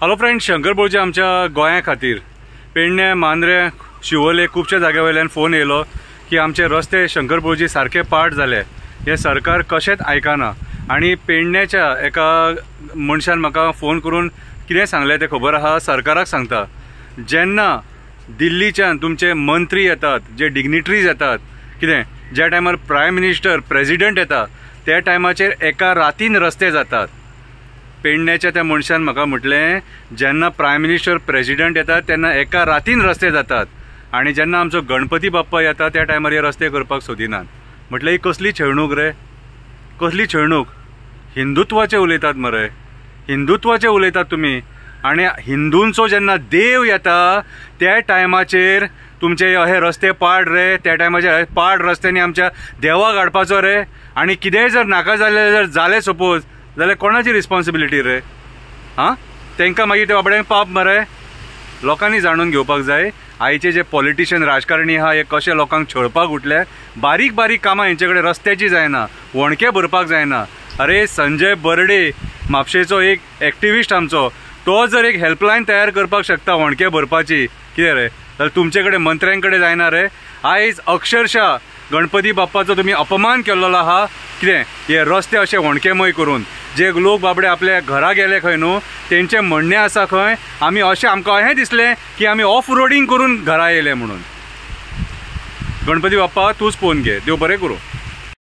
Hello friends, Shankar भोवजी आमच्या गोंया खातीर पेडणे, मांद्रे, शिवोले खूबशा जाग्या वयल्यान फोन येयलो की आमचे रस्ते शंकर भोवजी सारके पाड झाले. हे सरकार कशेंच आयकना. आणि पेडण्याच्या एका मनशान म्हाका फोन करून कितें सांगलें तें खबर आहा. सरकाराक सांगता, जेन्ना दिल्लीच्यान तुमचे मंत्री येतात, जे डिग्निटरीज येतात, कितें ज्या टायमार प्रायम मिनिस्टर, प्रेसिडेंट येता, त्या टायमाचेर एका रातीन रस्ते जातात. पेडण्याच्या त्या मनशान म्हाका म्हटलें, जेन्ना प्रायम मिनिस्टर, प्रेसिडेंट येतात तेन्ना एका रातीन रस्ते जातात, आणि जेन्ना आमचो गणपती बाप्पा येता त्या टायमार हे रस्ते करपाक सोदिनात. म्हटलें ही कसली छळणूक रे, कसली छळणूक. हिंदुत्वाचे उलयतात मरे, हिंदुत्वाचे उलयतात तुमी. आणि हिंदूंचो जेन्ना देव येता त्या टायमाचेर तुमचे हे रस्ते पाड रे. त्या टायमाचेर पाड रस्त्यांनी आमच्या देवाक हाडपाचो रे. आणि कितेंय जर नाका जालें सपोज, जाल्यार कोणाची रिस्पॉन्सिबिलिटी रे? हां, तांकां मागीर ते बाबड्यांक पाप मरे. लोकांनी जाणून घेवपाक जाय आयचे जे पॉलिटिशियन, राजकारणी आहा, हे कशे लोकांक छळपाक उठले. बारीक बारीक कामां हेंचे कडेन रस्त्याची जायना, वणके भरपाक जायना. अरे संजय बर्डे म्हापशेचो एक एक्टिविस्ट आमचो, तो जर एक हेल्पलायन तयार करपाक शकता वणके भरपाची, कितें रे? जाल्यार तुमचे कडेन मंत्र्यां कडेन जायना रे? आयज अक्षरशः गणपती बाप्पाचो तुम्ही अपमान केल्लो आहा. कितें हे रस्ते अशे वणकेमय करून, जे लोक बाबडे आपल्या घरा गेले खंय न्हू, तेंचें म्हणणें आसा खंय आमी अशें, आमकां अशें दिसलें की आमी ऑफ रोडींग करून घरा येयले म्हणून. गणपती बाप्पा तूंच पोवन घे, देव बरें करूं.